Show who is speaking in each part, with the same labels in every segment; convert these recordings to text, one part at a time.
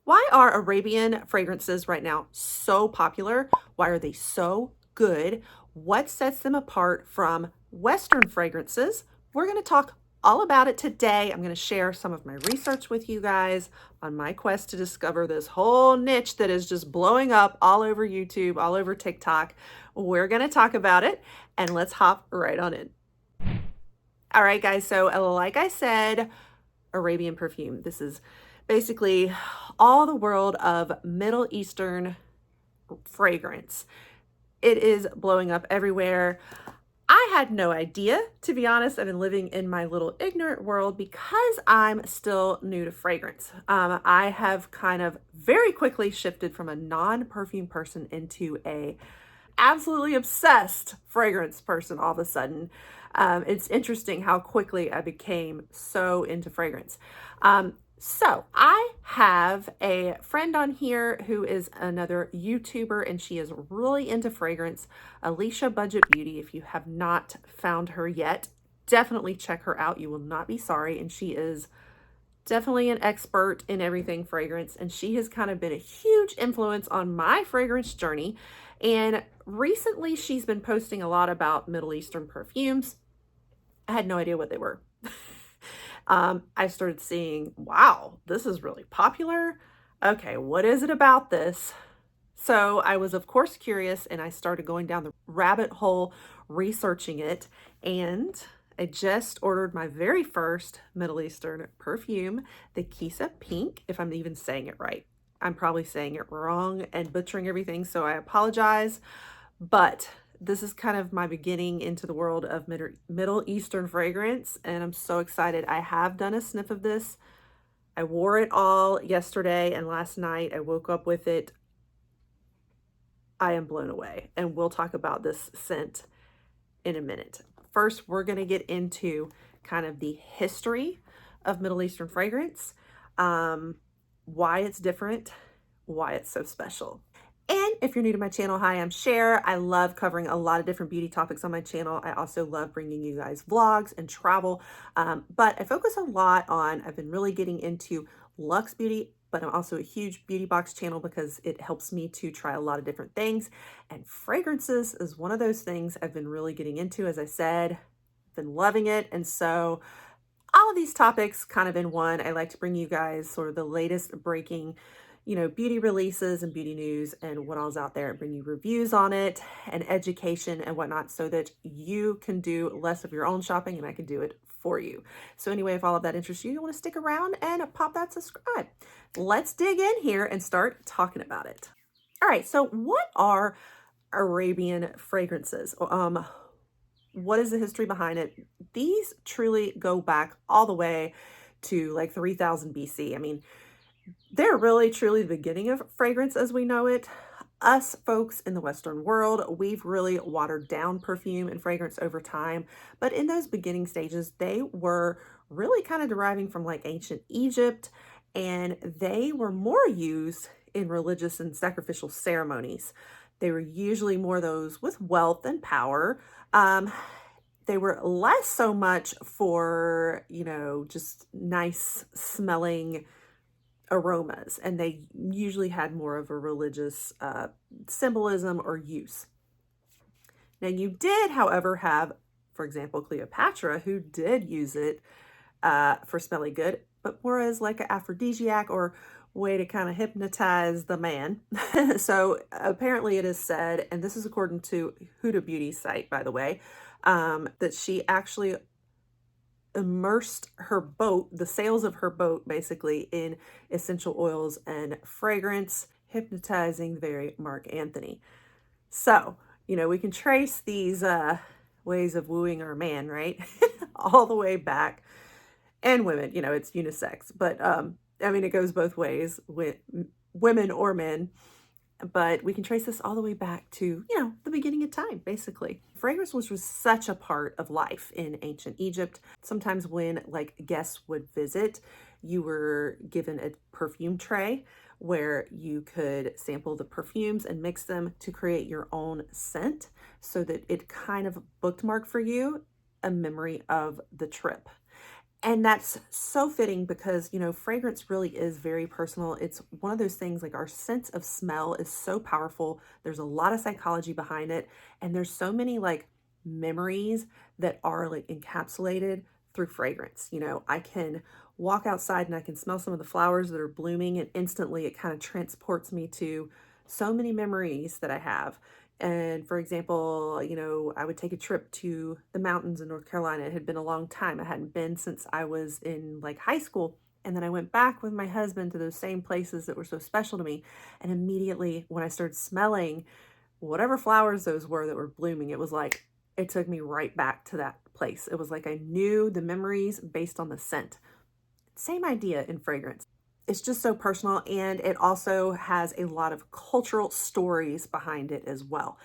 Speaker 1: Why are Arabian fragrances right now so popular? Why are they so good? What sets them apart from Western fragrances? We're going to talk all about it today. I'm going to share some of my research with you guys on my quest to discover this whole niche that is just blowing up all over YouTube, all over TikTok. We're going to talk about it, and let's hop right on in. All right, guys. So like I said, Arabian perfume. This is basically all the world of Middle Eastern fragrance. It is blowing up everywhere. I had no idea, to be honest. I've been living in my little ignorant world because I'm still new to fragrance. I have kind of very quickly shifted from a non-perfume person into a absolutely obsessed fragrance person all of a sudden. It's interesting how quickly I became so into fragrance. So I have a friend on here who is another YouTuber, and she is really into fragrance, Alicia Budget Beauty. If you have not found her yet, definitely check her out. You will not be sorry. And she is definitely an expert in everything fragrance, and she has kind of been a huge influence on my fragrance journey. And recently she's been posting a lot about Middle Eastern perfumes. I had no idea what they were. I started seeing, wow, this is really popular. Okay, what is it about this? So I was, of course, curious, and I started going down the rabbit hole researching it. And I just ordered my very first Middle Eastern perfume, the Qissa Pink, if I'm even saying it right. I'm probably saying it wrong and butchering everything, so I apologize. But this is kind of my beginning into the world of Middle Eastern fragrance, and I'm so excited. I have done a sniff of this. I wore it all yesterday and last night. I woke up with it. I am blown away, and we'll talk about this scent in a minute. First, we're going to get into kind of the history of Middle Eastern fragrance, why it's different, why it's so special. And if you're new to my channel, hi, I'm Cher. I love covering a lot of different beauty topics on my channel. I also love bringing you guys vlogs and travel, but I focus a lot on, I've been really getting into luxe beauty, but I'm also a huge beauty box channel because it helps me to try a lot of different things. And fragrances is one of those things I've been really getting into. As I said, been loving it. And so all of these topics kind of in one. I like to bring you guys sort of the latest breaking, beauty releases and beauty news and what all's out there, and bring you reviews on it and education and whatnot so that you can do less of your own shopping and I can do it for you. So anyway, if all of that interests you, you want to stick around and pop that subscribe. Let's dig in here and start talking about it. All right, so what are Arabian fragrances? What is the history behind it? These truly go back all the way to like 3000 BC. I mean, they're really truly the beginning of fragrance as we know it. Us folks in the Western world, we've really watered down perfume and fragrance over time. But in those beginning stages, they were really kind of deriving from like ancient Egypt, and they were more used in religious and sacrificial ceremonies. They were usually more those with wealth and power. They were less so much for, just nice smelling aromas, and they usually had more of a religious symbolism or use. Now you did, however, have, for example, Cleopatra, who did use it for smelly good, but more as like an aphrodisiac or way to kind of hypnotize the man. So apparently it is said, and this is according to Huda Beauty's site, by the way, that she actually immersed her boat, the sails of her boat, basically in essential oils and fragrance, hypnotizing the very Mark Anthony. So, we can trace these ways of wooing our man, right? All the way back. And women, it's unisex, but it goes both ways with women or men. But we can trace this all the way back to, the beginning of time, basically. Fragrance was such a part of life in ancient Egypt. Sometimes when guests would visit, you were given a perfume tray where you could sample the perfumes and mix them to create your own scent so that it kind of bookmarked for you a memory of the trip. And that's so fitting because, fragrance really is very personal. It's one of those things like our sense of smell is so powerful. There's a lot of psychology behind it. And there's so many like memories that are like encapsulated through fragrance. I can walk outside and I can smell some of the flowers that are blooming, and instantly it kind of transports me to so many memories that I have. And for example, I would take a trip to the mountains in North Carolina. It had been a long time. I hadn't been since I was in like high school. And then I went back with my husband to those same places that were so special to me. And immediately when I started smelling whatever flowers those were that were blooming, it was like it took me right back to that place. It was like I knew the memories based on the scent. Same idea in fragrance. It's just so personal, and it also has a lot of cultural stories behind it as well.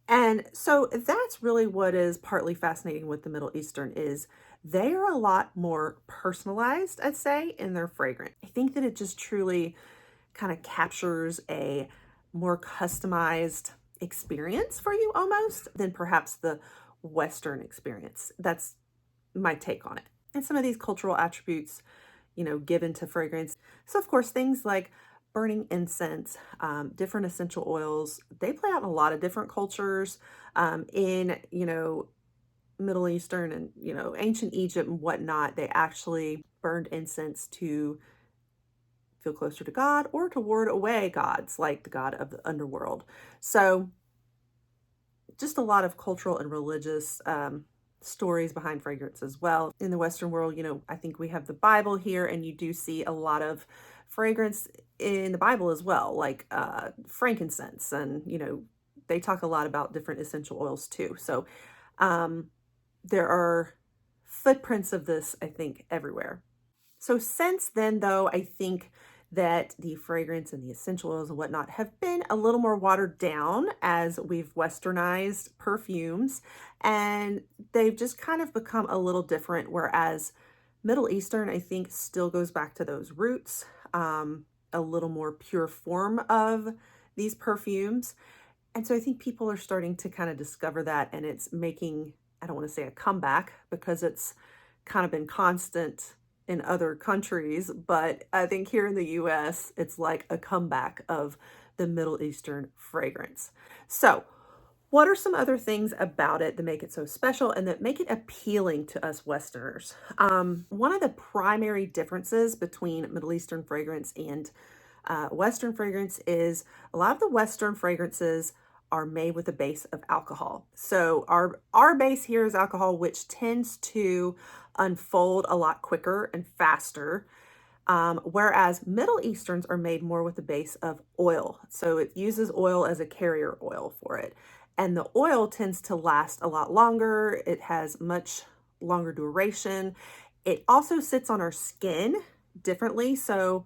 Speaker 1: And so that's really what is partly fascinating with the Middle Eastern is they are a lot more personalized, I'd say, in their fragrance. I think that it just truly kind of captures a more customized experience for you almost than perhaps the Western experience. That's my take on it. And some of these cultural attributes, given to fragrance. So of course, things like burning incense, different essential oils, they play out in a lot of different cultures in, Middle Eastern and, ancient Egypt and whatnot. They actually burned incense to feel closer to God or to ward away gods like the god of the underworld. So just a lot of cultural and religious stories behind fragrance as well. In the Western world, I think we have the Bible here, and you do see a lot of fragrance in the Bible as well, like frankincense, and they talk a lot about different essential oils too. So there are footprints of this, I think, everywhere. So since then, though, I think that the fragrance and the essential oils and whatnot have been a little more watered down as we've westernized perfumes, and they've just kind of become a little different, whereas Middle Eastern, I think, still goes back to those roots, a little more pure form of these perfumes. And so I think people are starting to kind of discover that, and it's making, I don't want to say a comeback because it's kind of been constant in other countries, but I think here in the US, it's like a comeback of the Middle Eastern fragrance. So, what are some other things about it that make it so special and that make it appealing to us Westerners? One of the primary differences between Middle Eastern fragrance and Western fragrance is a lot of the Western fragrances are made with a base of alcohol. So our base here is alcohol, which tends to unfold a lot quicker and faster. Whereas Middle Easterns are made more with the base of oil. So it uses oil as a carrier oil for it. And the oil tends to last a lot longer. It has much longer duration. It also sits on our skin differently. So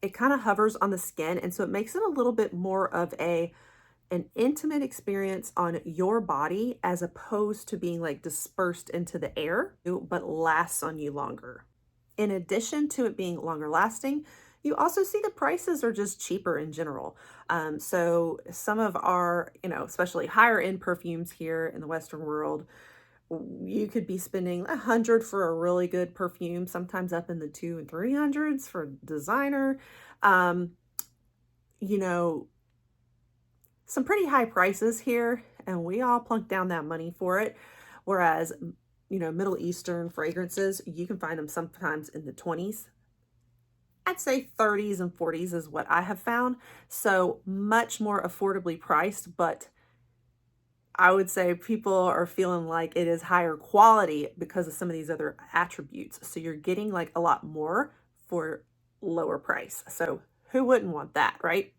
Speaker 1: it kind of hovers on the skin. And so it makes it a little bit more of an intimate experience on your body as opposed to being like dispersed into the air, but lasts on you longer. In addition to it being longer lasting, you also see the prices are just cheaper in general. So some of our, especially higher end perfumes here in the Western world, you could be spending $100 for a really good perfume, sometimes up in the $200 and $300s for designer. You know, some pretty high prices here, and we all plunk down that money for it. Whereas, Middle Eastern fragrances, you can find them sometimes in the 20s. I'd say 30s and 40s is what I have found. So much more affordably priced, but I would say people are feeling like it is higher quality because of some of these other attributes. So you're getting like a lot more for lower price. So who wouldn't want that, right?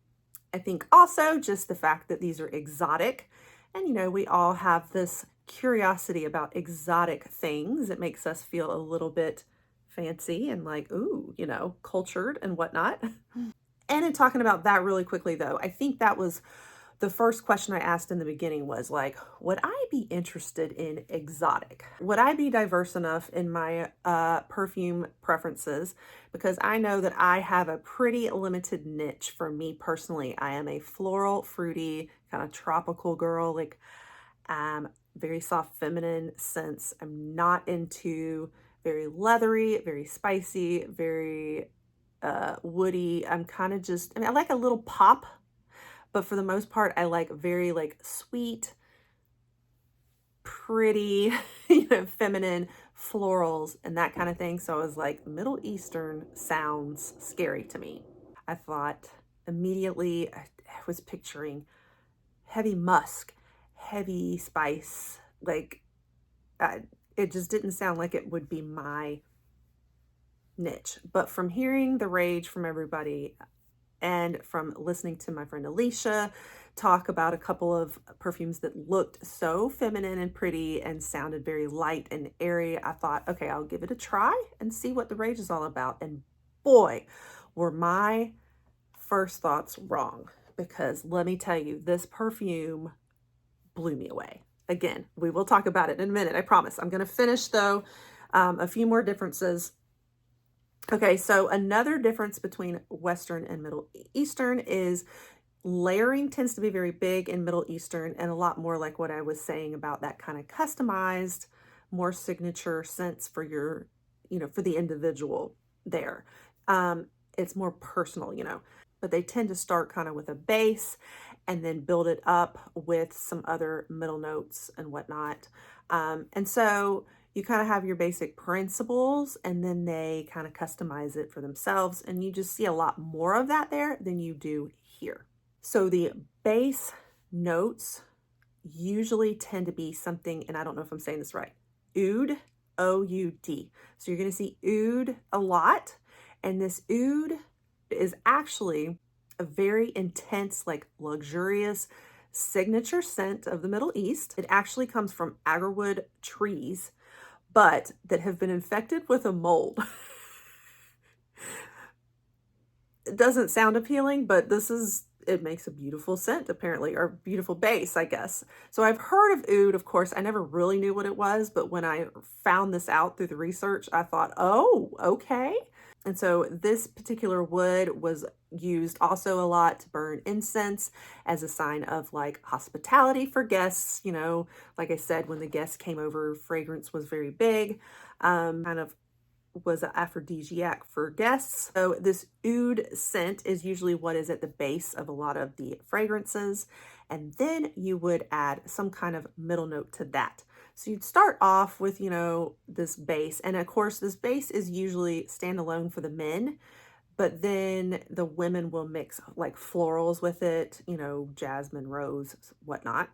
Speaker 1: I think also just the fact that these are exotic, and we all have this curiosity about exotic things. It makes us feel a little bit fancy and like, ooh, cultured and whatnot. And in talking about that really quickly though, I think that was the first question I asked in the beginning was like, would I be interested in exotic? Would I be diverse enough in my perfume preferences? Because I know that I have a pretty limited niche for me personally. I am a floral, fruity, kind of tropical girl, like very soft feminine scents. I'm not into very leathery, very spicy, very woody. I'm kind of just, I mean, I like a little pop, but for the most part, I like very like sweet, pretty, feminine florals and that kind of thing. So I was like, Middle Eastern sounds scary to me. I thought immediately, I was picturing heavy musk, heavy spice, like it just didn't sound like it would be my niche. But from hearing the rage from everybody and from listening to my friend Alicia talk about a couple of perfumes that looked so feminine and pretty and sounded very light and airy, I thought, okay, I'll give it a try and see what the rage is all about. And boy, were my first thoughts wrong, because let me tell you, this perfume blew me away. Again, we will talk about it in a minute, I promise. I'm going to finish though a few more differences. Okay, so another difference between Western and Middle Eastern is layering tends to be very big in Middle Eastern, and a lot more like what I was saying about that kind of customized, more signature scents for your, for the individual there. It's more personal, but they tend to start kind of with a base and then build it up with some other middle notes and whatnot. And so you kind of have your basic principles, and then they kind of customize it for themselves. And you just see a lot more of that there than you do here. So the base notes usually tend to be something, and I don't know if I'm saying this right, oud, O-U-D. So you're going to see oud a lot. And this oud is actually a very intense, like luxurious signature scent of the Middle East. It actually comes from agarwood trees, but that have been infected with a mold. It doesn't sound appealing, but it makes a beautiful scent apparently, or beautiful base, I guess. So I've heard of oud, of course. I never really knew what it was, but when I found this out through the research, I thought, oh, okay. And so this particular wood was used also a lot to burn incense as a sign of like hospitality for guests. Like I said, when the guests came over, fragrance was very big, kind of was an aphrodisiac for guests. So this oud scent is usually what is at the base of a lot of the fragrances. And then you would add some kind of middle note to that. So you'd start off with, this base. And of course, this base is usually standalone for the men, but then the women will mix like florals with it, jasmine, rose, whatnot.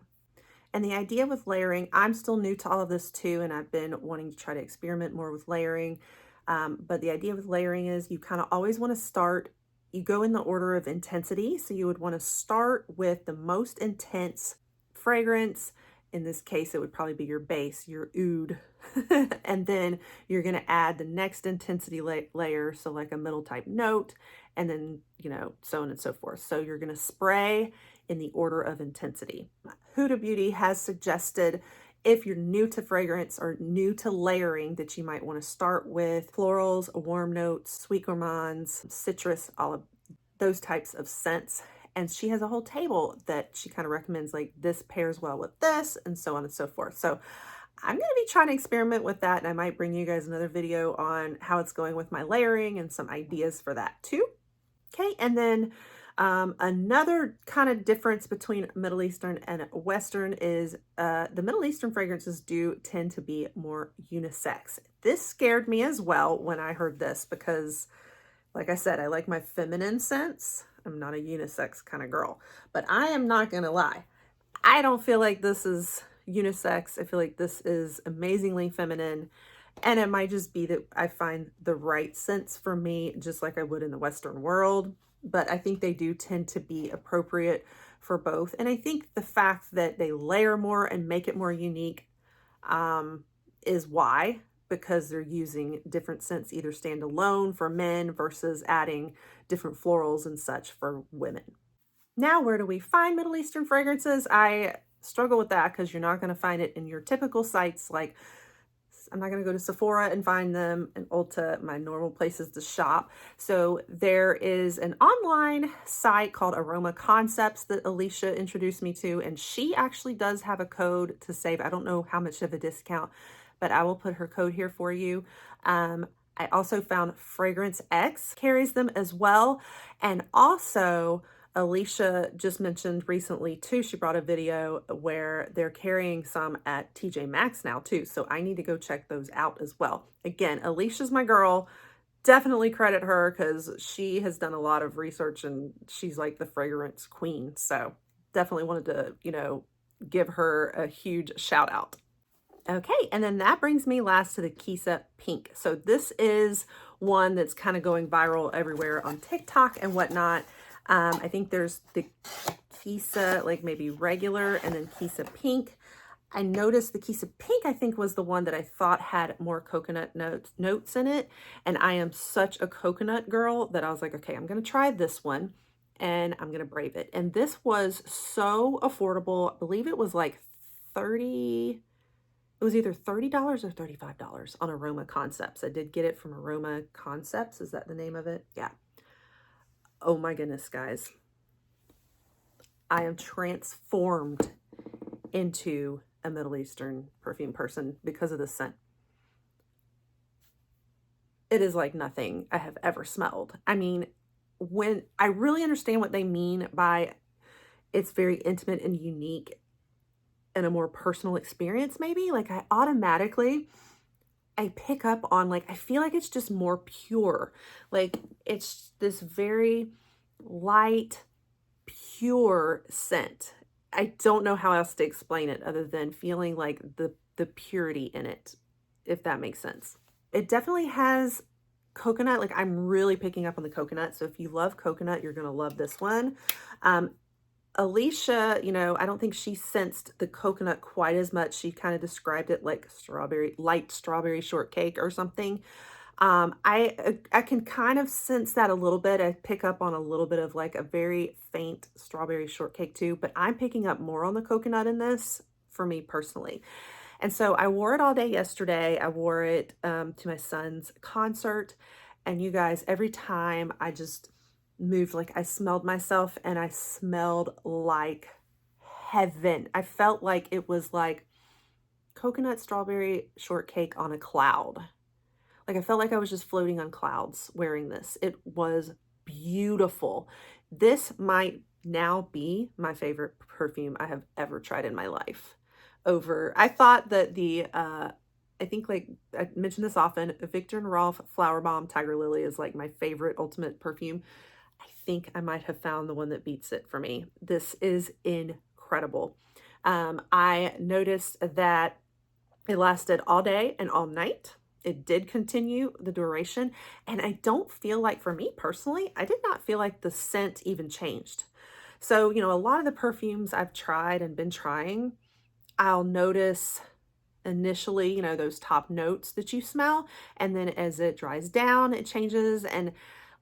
Speaker 1: And the idea with layering, I'm still new to all of this too, and I've been wanting to try to experiment more with layering. But the idea with layering is you kind of always want to start, you go in the order of intensity. So you would want to start with the most intense fragrance. In this case, it would probably be your base, your oud. And then you're going to add the next intensity layer. So like a middle type note, and then, so on and so forth. So you're going to spray in the order of intensity. Huda Beauty has suggested, if you're new to fragrance or new to layering, that you might want to start with florals, warm notes, sweet gourmands, citrus, all of those types of scents. And she has a whole table that she kind of recommends, like this pairs well with this, and so on and so forth. So I'm going to be trying to experiment with that, and I might bring you guys another video on how it's going with my layering and some ideas for that too. Okay, and then another kind of difference between Middle Eastern and Western is the Middle Eastern fragrances do tend to be more unisex. This scared me as well when I heard this, because like I said, I like my feminine scents. I'm not a unisex kind of girl, but I am not going to lie. I don't feel like this is unisex. I feel like this is amazingly feminine, and it might just be that I find the right scents for me, just like I would in the Western world. But I think they do tend to be appropriate for both. And I think the fact that they layer more and make it more unique is why, because they're using different scents, either standalone for men versus adding different florals and such for women. Now, where do we find Middle Eastern fragrances? I struggle with that because you're not going to find it in your typical sites. Like, I'm not going to go to Sephora and find them, and Ulta, my normal places to shop. So there is an online site called Aroma Concepts that Alicia introduced me to, and she actually does have a code to save. I don't know how much of a discount, but I will put her code here for you. I also found Fragrance X carries them as well. And also, Alicia just mentioned recently too, she brought a video where they're carrying some at TJ Maxx now too. So I need to go check those out as well. Again, Alicia's my girl. Definitely credit her because she has done a lot of research and she's like the fragrance queen. So definitely wanted to, give her a huge shout out. Okay, and then that brings me last to the Qissa Pink. So this is one that's kind of going viral everywhere on TikTok and whatnot. I think there's the Kissa, like maybe regular, and then Qissa Pink. I noticed the Qissa Pink, I think, was the one that I thought had more coconut notes in it. And I am such a coconut girl that I was like, okay, I'm going to try this one and I'm going to brave it. And this was so affordable. I believe it was like it was either $30 or $35 on Aroma Concepts. I did get it from Aroma Concepts. Is that the name of it? Yeah. Oh my goodness, guys. I am transformed into a Middle Eastern perfume person because of this scent. It is like nothing I have ever smelled. I mean, when I really understand what they mean by it's very intimate and unique and a more personal experience, maybe, like I pick up on, like, I feel like it's just more pure. Like it's this very light, pure scent. I don't know how else to explain it other than feeling like the purity in it, if that makes sense. It definitely has coconut. Like I'm really picking up on the coconut. So if you love coconut, you're going to love this one. Alicia, I don't think she sensed the coconut quite as much. She kind of described it like light strawberry shortcake or something. I can kind of sense that a little bit. I pick up on a little bit of like a very faint strawberry shortcake too, but I'm picking up more on the coconut in this for me personally. And so I wore it all day yesterday. I wore it to my son's concert. And you guys, every time I just moved, like I smelled myself and I smelled like heaven. I felt like it was like coconut strawberry shortcake on a cloud. Like I felt like I was just floating on clouds wearing this. It was beautiful. This might now be my favorite perfume I have ever tried in my life. I thought that I think, like I mentioned this often, Viktor and Rolf Flower Bomb Tiger Lily is like my favorite ultimate perfume. I think I might have found the one that beats it for me. This is incredible. I noticed that it lasted all day and all night. It did continue the duration. And I don't feel like, for me personally, I did not feel like the scent even changed. So, a lot of the perfumes I've tried and been trying, I'll notice initially, those top notes that you smell. And then as it dries down, it changes. And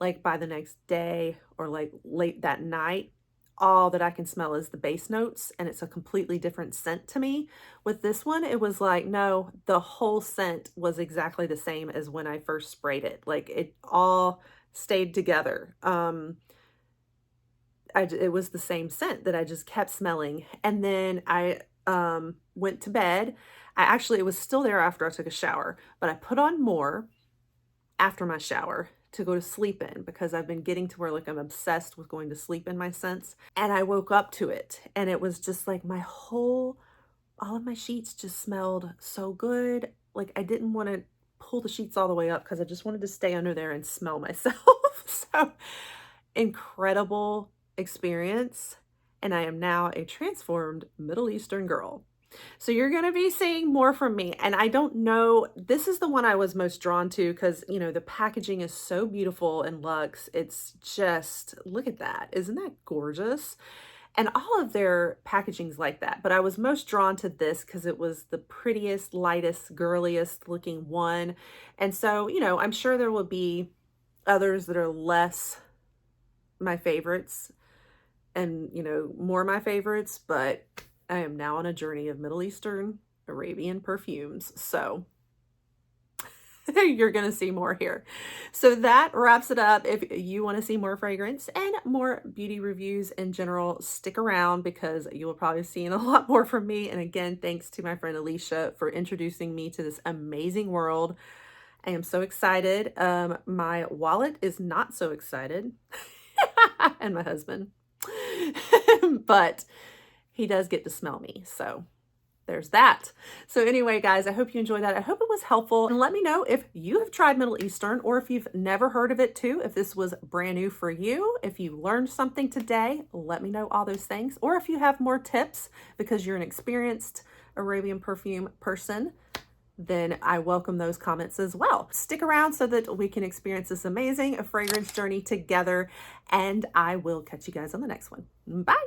Speaker 1: like by the next day or like late that night, all that I can smell is the base notes, and it's a completely different scent to me. With this one, it was like, no, the whole scent was exactly the same as when I first sprayed it. Like it all stayed together. It was the same scent that I just kept smelling. And then I went to bed. It was still there after I took a shower, but I put on more after my shower to go to sleep in because I've been getting to where like I'm obsessed with going to sleep in my scents. And I woke up to it and it was just like all of my sheets just smelled so good. Like I didn't want to pull the sheets all the way up because I just wanted to stay under there and smell myself. So incredible experience. And I am now a transformed Middle Eastern girl. So you're going to be seeing more from me. And I don't know, this is the one I was most drawn to because, the packaging is so beautiful and luxe. It's just, look at that. Isn't that gorgeous? And all of their packaging's like that. But I was most drawn to this because it was the prettiest, lightest, girliest looking one. And so, I'm sure there will be others that are less my favorites and, more my favorites, but I am now on a journey of Middle Eastern Arabian perfumes. So you're going to see more here. So that wraps it up. If you want to see more fragrance and more beauty reviews in general, stick around because you will probably see a lot more from me. And again, thanks to my friend Alicia for introducing me to this amazing world. I am so excited. My wallet is not so excited, and my husband, but he does get to smell me. So there's that. So anyway, guys, I hope you enjoyed that. I hope it was helpful. And let me know if you have tried Middle Eastern or if you've never heard of it too, if this was brand new for you, if you learned something today, let me know all those things. Or if you have more tips because you're an experienced Arabian perfume person, then I welcome those comments as well. Stick around so that we can experience this amazing fragrance journey together, and I will catch you guys on the next one. Bye.